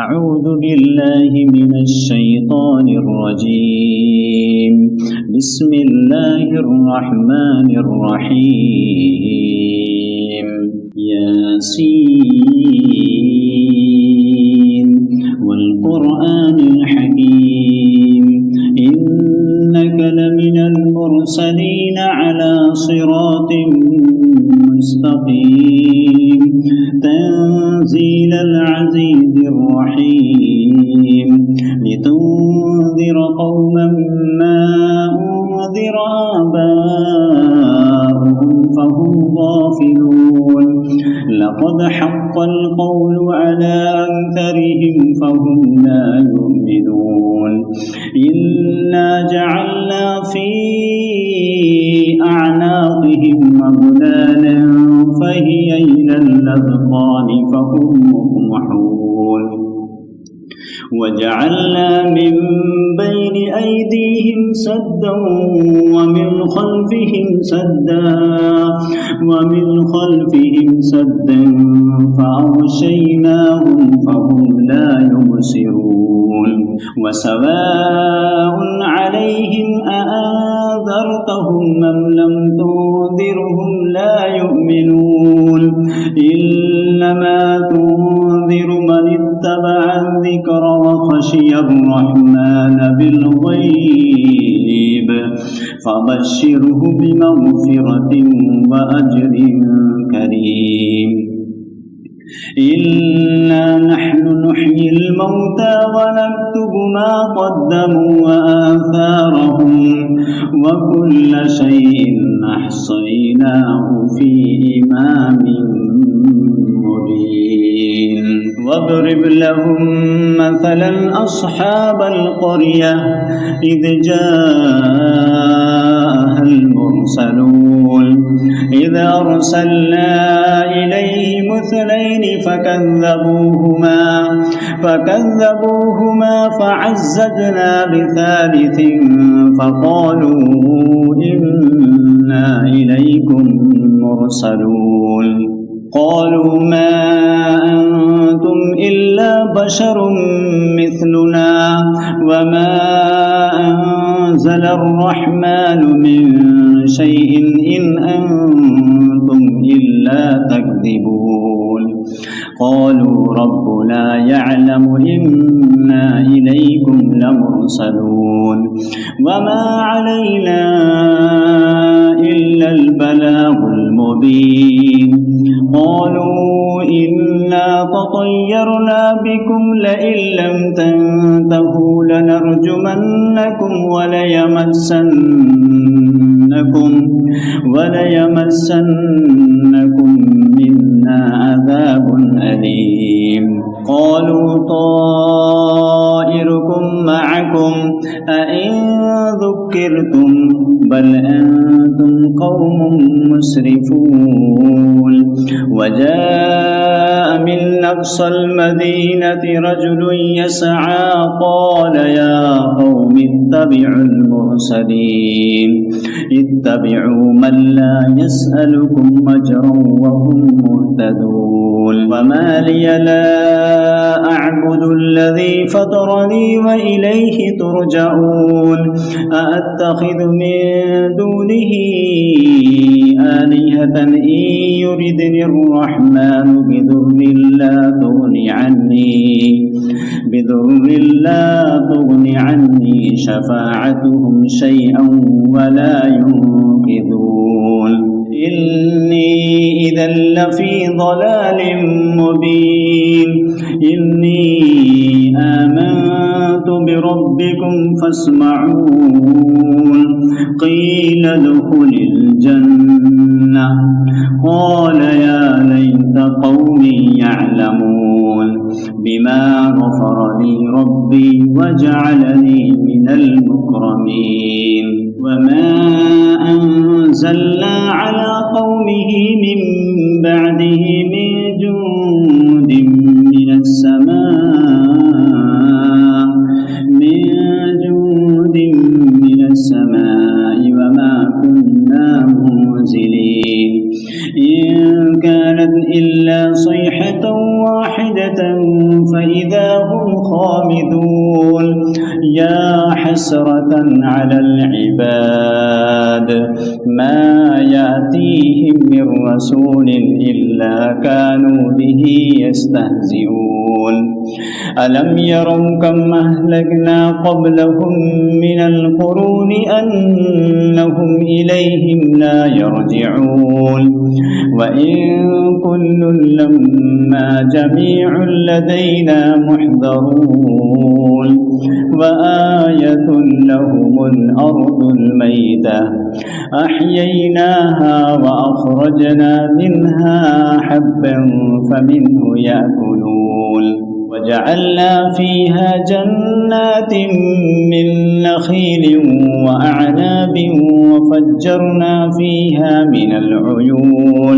أعوذ بالله من الشيطان الرجيم. بسم الله الرحمن الرحيم. ياسين والقرآن الحكيم إنك لمن المرسلين على صراط مستقيم تنزيل العزيز الرحيم لتنذر قوما ما أنذر آباؤهم فهم غافلون لقد حق القول على أكثرهم فهم لا يؤمنون إنا جعلنا في أعناقهم أغلالا فهي إلى الأذقان فهم مقمحون وجعلنا من بين أيديهم سدا ومن خلفهم سدا فأغشيناهم فهم لا يبصرون وسواء عليهم أأنذرتهم أم لم تنذرهم لا يؤمنون إنما تنذر من اتبع الذكر وخشي الرحمن بالغيب فبشره بمغفرة وأجر كريم. إنا نحن نحيي الموتى ونكتب ما قدموا وآثارهم وكل شيء أحصيناه في إمام مبين. واضرب لهم مثلا أصحاب القرية إذ جاءها المرسلون إذ أرسلنا إليهم اثنين فكذبوهما فعززنا بثالث فقالوا إنا إليكم مرسلون قالوا ما أنتم إلا بشر مثلنا وما أنزل الرحمن من شيء إن أنتم إلا تكذبون قالوا ربنا يعلم إنا إليكم لمرسلون وما علينا إلا البلاغ المبين قالوا إنا تطيرنا بكم لئن لم تنتهوا لنرجمنكم وليمسنكم منا عذاب أليم قالوا طائركم معكم أئن ذكرتم بل أنتم قوم مسرفون وجاء من أقصى المدينة رجل يسعى قال يا قوم اتبعوا المرسلين اتبعوا من لا يسألكم أجرا وهم مهتدون وما لي لا أعبد الذي فطرني وإليه ترجعون أأتخذ من دونه آلهة إن يردني الرحمن بضر لا تغني عني شفاعتهم شيئا ولا ينقذون إني إذا لفي ضلال مبين إني آمنت بربكم فاسمعون قيل ادخل الجنة قال يا ليت قومي يعلمون بما غفر لي ربي وجعلني من المكرمين وما أنزلنا على قومه من بعده من جند من السماء وما كنا منزلين إن كانت إلا صيحة واحدة فإذا فإذا هم خامدون يا حسرة على العباد ما يأتيهم من رسول إلا كانوا به يستهزئون ألم يروا كم أهلكنا قبلهم من القرون أنهم إليهم لا يرجعون وإن كل لما جميع لدينا محضرون وآية لهم الأرض الميتة أحييناها وأخرجنا منها حبا فمنه يأكلون وجعلنا فيها جنات من نخيل وأعناب وفجرنا فيها من العيون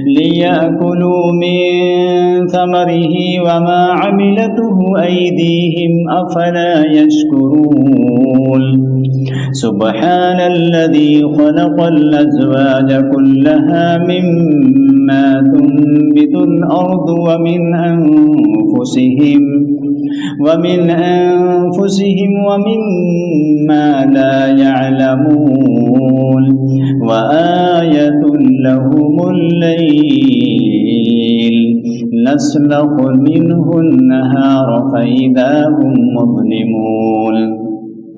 ليأكلوا من ثمره وما عملته أيديهم أفلا يشكرون سبحان الذي خلق الأزواج كلها مما تنبت الأرض ومن أنفسهم ومما لا يعلمون وآية لهم الليل نسلخ منه النهار فإذا هم مظلمون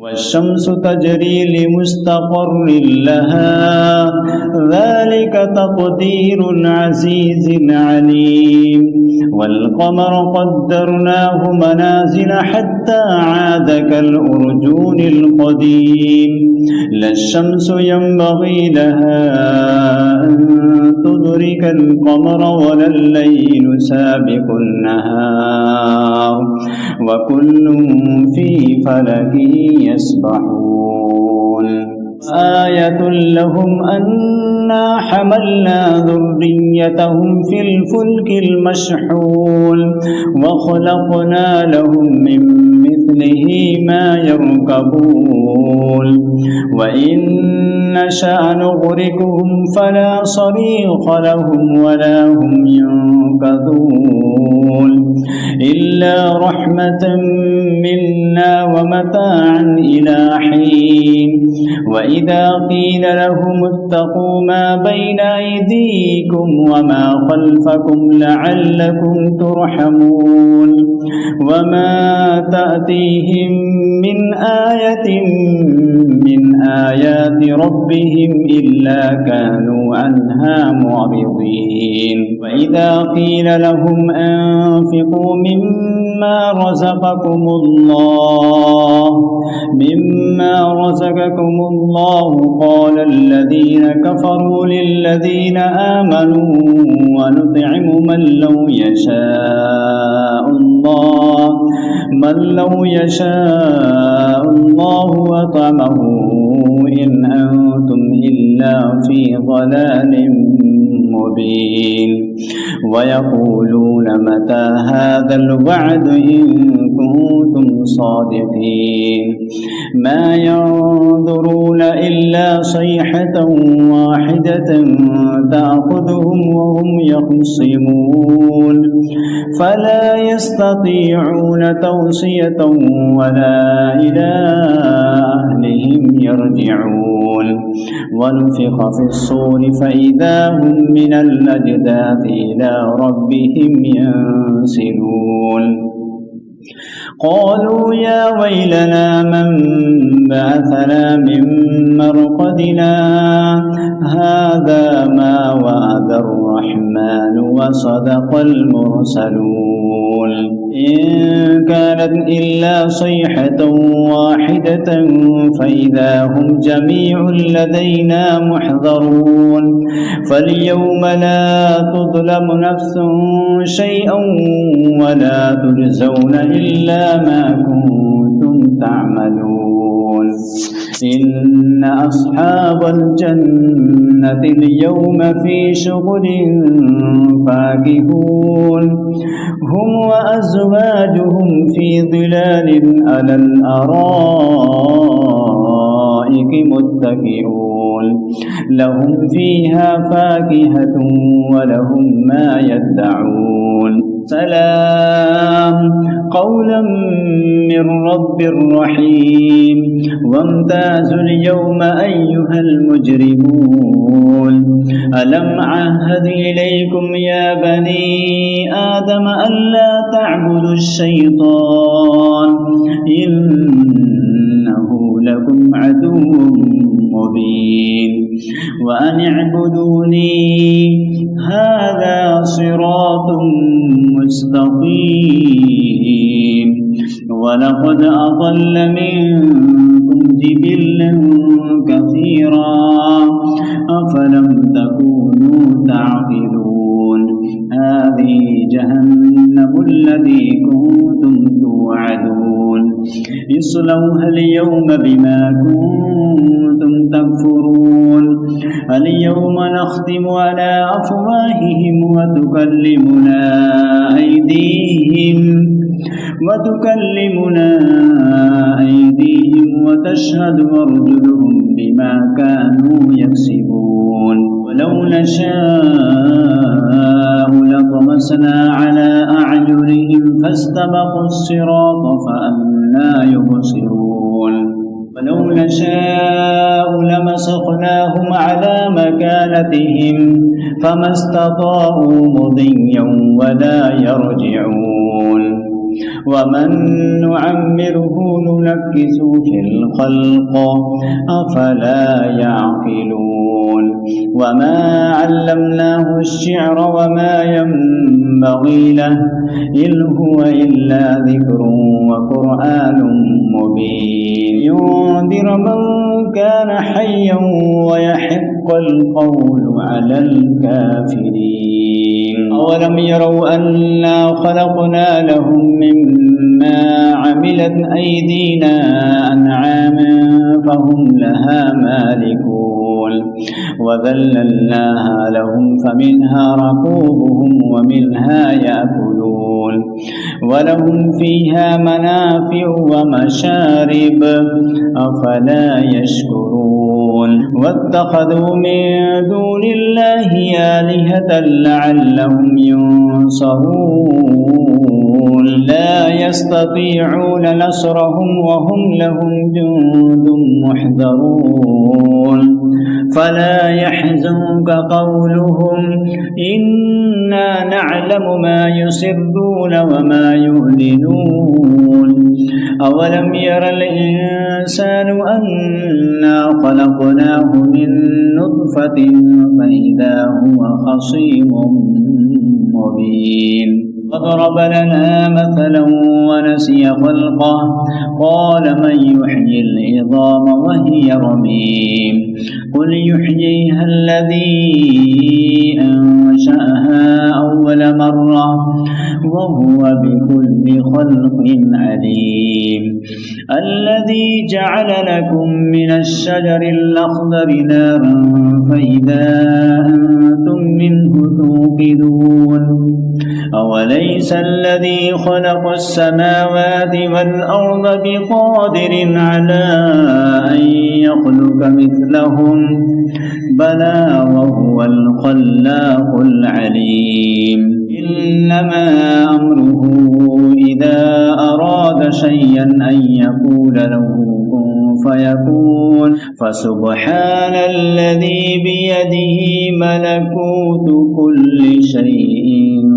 والشمس تجري لمستقر لها ذلك تقدير العزيز العليم والقمر قدرناه منازل حتى عاد كالأرجون القديم لا الشمس ينبغي لها أن تدرك القمر ولا الليل سابق النهار وكل في فلك يسبحون آية لهم أنا حملنا ذريتهم في الفلك المشحون وخلقنا لهم من مثله ما يركبون وإن نشأ نغرقهم فلا صريخ لهم ولا هم ينقذون إلا رحمة منا ومتاعا إلى حين وإذا قيل لهم اتقوا ما بين أيديكم وما خلفكم لعلكم ترحمون وما تأتيهم من آية من آيات ربهم إلا كانوا عنها معرضين وإذا قيل لهم أنفقوا مما رزقكم الله قال الذين كفروا للذين آمنوا ونطعم من لو يشاء الله وطعمه إن أنتم إلا في ضلال مبين ويقولون متى هذا الوعد إن كنتم صادقين ما ينظرون إلا صيحة واحدة تأخذهم وهم يخصمون فلا يستطيعون توصية ولا إلى أهلهم يرجعون ونفخ في الصور فإذا هم من الأجداث إلى ربهم ينسلون قالوا يا ويلنا من بعثنا من مرقدنا هذا ما وعد الرحمن وصدق المرسلون إن كانت إلا صيحة واحدة فإذا هم جميع لدينا محضرون فاليوم لا تظلم نفس شيئا ولا تجزون إلا ما كنتم تعملون إن أصحاب الجنة اليوم في شغل فاكهون هم وأزواجهم في ظلال على الأرائك الأرائك متكئون لهم فيها فاكهة ولهم ما يدعون سلام قولا من رب رحيم وامتازوا اليوم أيها المجرمون ألم عهد إليكم يا بني آدم ألا تعبدوا الشيطان إنه لكم عدو مبين وأن اعبدوني هذا صراط مستقيم ولقد أضل منكم جبلا كثيرا أفلم تكونوا تعقلون هذه جهنم التي كنتم توعدون اصلوها اليوم بما كنتم تكفرون اليوم نختم على أفواههم وتكلمنا أيديهم وتشهد أرجلهم بما كانوا يكسبون ولو نشاء لطمسنا على أعينهم فاستبقوا الصراط فأنى يبصرون ولو نشاء لمسخناهم على مكانتهم فما استطاعوا مضيا ولا يرجعون ومن نعمره ننكسه في الخلق أفلا يعقلون وما علمناه الشعر وما ينبغي له إن هو إلا ذكر وقرآن مبين ينذر من كان حيا ويحق القول على الكافرين أولم يروا أنا خلقنا لهم مما عملت أيدينا أنعاما فهم لها مالكون وذللناها لهم فمنها ركوبهم ومنها يأكلون ولهم فيها منافع ومشارب أفلا يشكرون واتخذوا من دون الله آلهة لعلهم ينصرون لا يستطيعون نصرهم وهم لهم جند محضرون فلا يحزنك قولهم إنا نعلم ما يسرون وما يعلنون أولم ير الإنسان أنا خلقناه من نطفة فإذا هو خصيم مبين وضرب لنا مثلا ونسي خلقه قال من يحيي العظام وهي رميم قل يحييها الذي أنشأها أول مرة وهو بكل خلق عليم الذي جعل لكم من الشجر الأخضر نارا فإذا أنتم منه توقدون أوليس الذي خلق السماوات والأرض بقادر على أن يخلق مثلهم بلى وهو الخلاق العليم إنما أمره إذا أراد شيئا أن يقول له كن فيكون فسبحان الذي بيده ملكوت كل شيء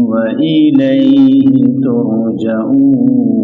وإليه ترجعون.